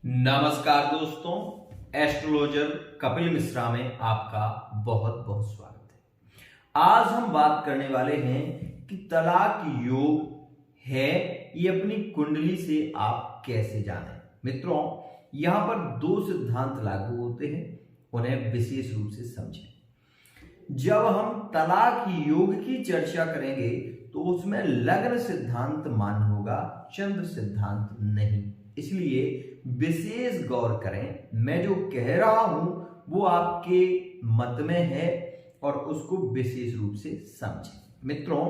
नमस्कार दोस्तों, एस्ट्रोलॉजर कपिल मिश्रा में आपका बहुत बहुत स्वागत है। आज हम बात करने वाले हैं कि तलाक योग है ये अपनी कुंडली से आप कैसे जानें। मित्रों, यहां पर दो सिद्धांत लागू होते हैं, उन्हें विशेष रूप से समझें। जब हम तलाक योग की चर्चा करेंगे तो उसमें लग्न सिद्धांत मान्य होगा, चंद्र सिद्धांत नहीं। इसलिए विशेष गौर करें, मैं जो कह रहा हूं वो आपके मत में है और उसको विशेष रूप से समझें। मित्रों,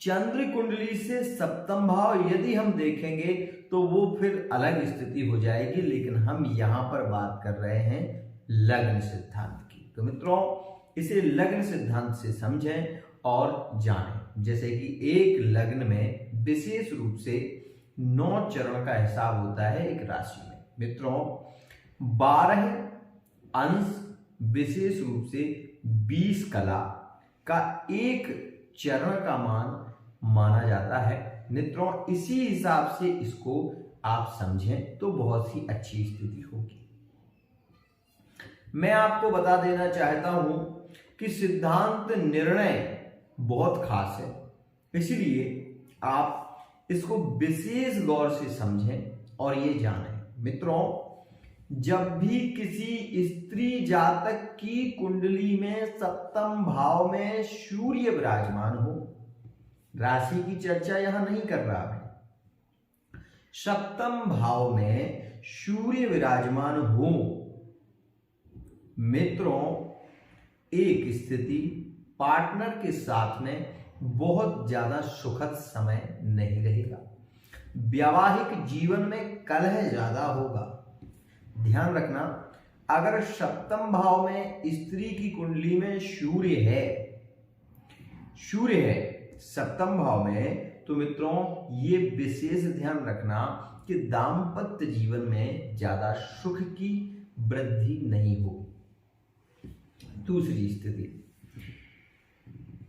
चंद्र कुंडली से सप्तम भाव यदि हम देखेंगे तो वो फिर अलग स्थिति हो जाएगी, लेकिन हम यहां पर बात कर रहे हैं लग्न सिद्धांत की। तो मित्रों, इसे लग्न सिद्धांत से समझें और जानें। जैसे कि एक लग्न में विशेष रूप से 9 चरण का हिसाब होता है एक राशि में। मित्रों, 12 अंश विशेष रूप से 20 कला का एक चरण का मान माना जाता है। मित्रों, इसी हिसाब से इसको आप समझें तो बहुत ही अच्छी स्थिति होगी। मैं आपको बता देना चाहता हूं कि सिद्धांत निर्णय बहुत खास है, इसलिए आप इसको विशेष गौर से समझें और ये जानें। मित्रों, जब भी किसी स्त्री जातक की कुंडली में सप्तम भाव में सूर्य विराजमान हो, राशि की चर्चा यहां नहीं कर रहा है, सप्तम भाव में सूर्य विराजमान हो, मित्रों, एक स्थिति पार्टनर के साथ में बहुत ज्यादा सुखद समय नहीं रहेगा। वैवाहिक जीवन में कलह ज्यादा होगा। ध्यान रखना, अगर सप्तम भाव में स्त्री की कुंडली में सूर्य है सप्तम भाव में, तो मित्रों ये विशेष ध्यान रखना कि दाम्पत्य जीवन में ज्यादा सुख की वृद्धि नहीं होगी। दूसरी स्थिति,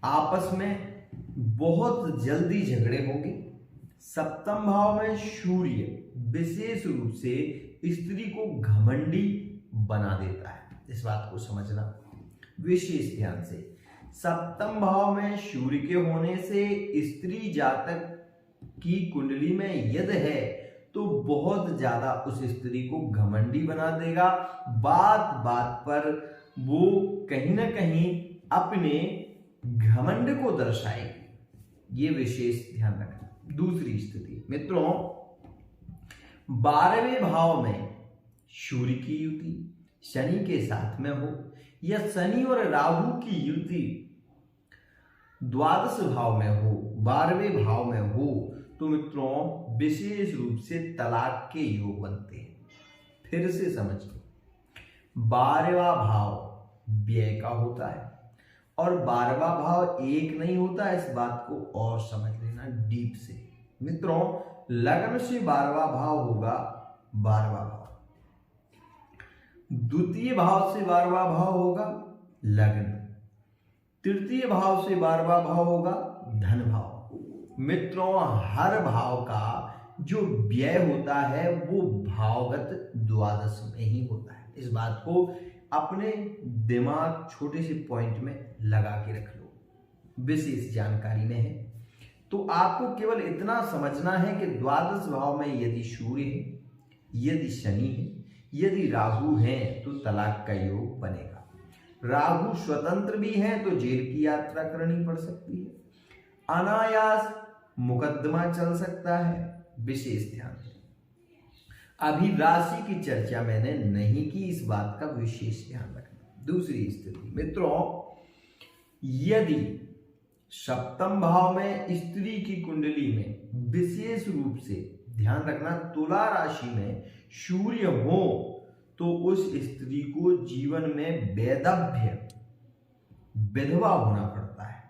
आपस में बहुत जल्दी झगड़े होंगे। सप्तम भाव में सूर्य विशेष रूप से स्त्री को घमंडी बना देता है, इस बात को समझना विशेष ध्यान से। सप्तम भाव में सूर्य के होने से स्त्री जातक की कुंडली में यदि है तो बहुत ज्यादा उस स्त्री को घमंडी बना देगा। बात बात पर वो कहीं ना कहीं अपने घमंड को दर्शाएगी, ये विशेष ध्यान रखना। दूसरी स्थिति, मित्रों, 12वें भाव में सूर्य की युति शनि के साथ में हो या शनि और राहु की युति द्वादश भाव में हो, 12वें भाव में हो, तो मित्रों विशेष रूप से तलाक के योग बनते हैं। फिर से समझिए, 12वां भाव व्यय का होता है और 12वां भाव एक नहीं होता, इस बात को और समझ लेना डीप से। मित्रों, लग्न से 12वां भाव होगा 12वां भाव, द्वितीय भाव से 12वां भाव होगा लग्न, तृतीय भाव से 12वां भाव होगा धन भाव। मित्रों, हर भाव का जो व्यय होता है वो भावगत द्वादश में ही होता है, इस बात को अपने दिमाग छोटे से पॉइंट में लगा के रख लो, विशेष जानकारी में है। तो आपको केवल इतना समझना है कि द्वादश भाव में यदि सूर्य है, यदि शनि है, यदि राहु है तो तलाक का योग बनेगा। राहु स्वतंत्र भी है तो जेल की यात्रा करनी पड़ सकती है, अनायास मुकदमा चल सकता है, विशेष ध्यान। अभी राशि की चर्चा मैंने नहीं की, इस बात का विशेष ध्यान रखना। दूसरी स्थिति, मित्रों, यदि सप्तम भाव में स्त्री की कुंडली में विशेष रूप से ध्यान रखना तुला राशि में सूर्य हो तो उस स्त्री को जीवन में वैधव्य विधवा होना पड़ता है,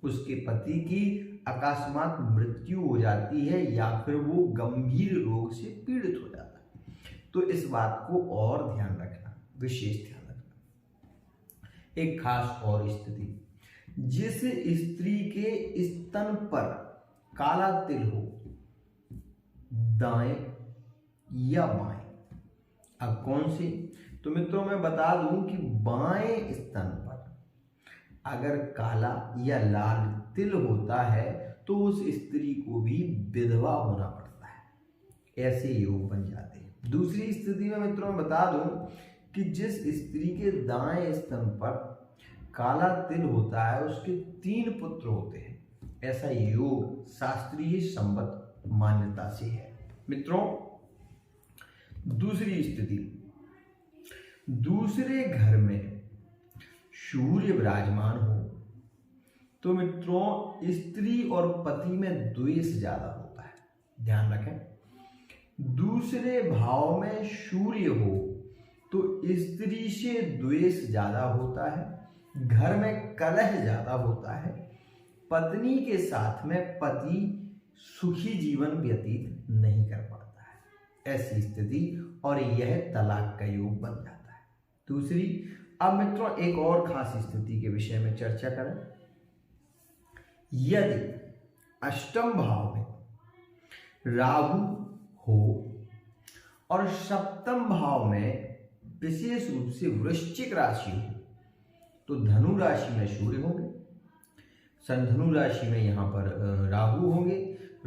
उसके पति की अकस्मात मृत्यु हो जाती है या फिर वो गंभीर रोग से पीड़ित हो जाता है। तो इस बात को और ध्यान रखना, विशेष ध्यान रखना। एक खास और स्थिति, जिस स्त्री के स्तन पर काला तिल हो, दाएं या बाएं। अब कौन से? तो मित्रों मैं बता दूं कि बाएं स्तन पर अगर काला या लाल तिल होता है तो उस स्त्री को भी विधवा होना पड़ता है। ऐसे योग बन जाते हैं। दूसरी स्थिति में मित्रों मैं बता दूं कि जिस स्त्री के दाएं स्तन पर काला तिल होता है उसके 3 पुत्र होते हैं। ऐसा योग शास्त्रीय संबद्ध मान्यता से है। मित्रों दूसरी स्थिति, दूसरे घर में सूर्य विराजमान हो तो मित्रों स्त्री और पति में द्वेष ज्यादा होता है। ध्यान रखें, दूसरे भाव में सूर्य हो तो स्त्री से द्वेष ज्यादा होता है, घर में कलह ज्यादा होता है, पत्नी के साथ में पति सुखी जीवन व्यतीत नहीं कर पाता है। ऐसी स्थिति और यह तलाक का योग बन जाता है। दूसरी, अब मित्रों एक और खास स्थिति के विषय में चर्चा करें। यदि अष्टम भाव में राहु हो और सप्तम भाव में विशेष रूप से वृश्चिक राशि हो तो धनु राशि में सूर्य होंगे, धनु राशि में यहाँ पर राहु होंगे।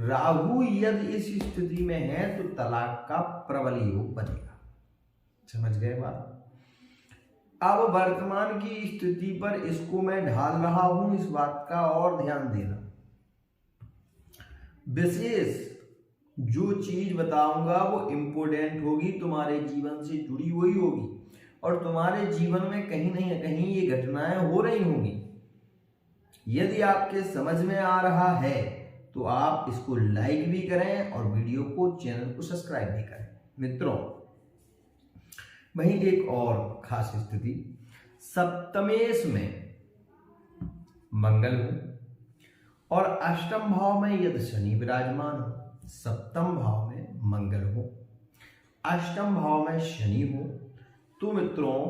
राहु यदि इस स्थिति में है तो तलाक का प्रबल योग बनेगा। समझ गए बात? अब वर्तमान की स्थिति पर इसको मैं ढाल रहा हूं, इस बात का और ध्यान देना। विशेष जो चीज बताऊंगा वो इंपोर्टेंट होगी, तुम्हारे जीवन से जुड़ी हुई होगी और तुम्हारे जीवन में कहीं नहीं कहीं ये घटनाएं हो रही होंगी। यदि आपके समझ में आ रहा है तो आप इसको लाइक भी करें और वीडियो को, चैनल को सब्सक्राइब भी करें। मित्रों वहीं एक और खास स्थिति, सप्तमेश में मंगल हो और अष्टम भाव में यदि शनि विराजमान हो, सप्तम भाव में मंगल हो, अष्टम भाव में शनि हो तो मित्रों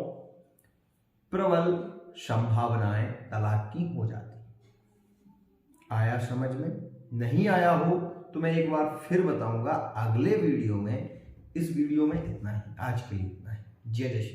प्रबल संभावनाएं तलाक की हो जाती। आया समझ में? नहीं आया हो तो मैं एक बार फिर बताऊंगा अगले वीडियो में। इस वीडियो में इतना ही, आज के लिए इतना ही। जय जय श्री राम।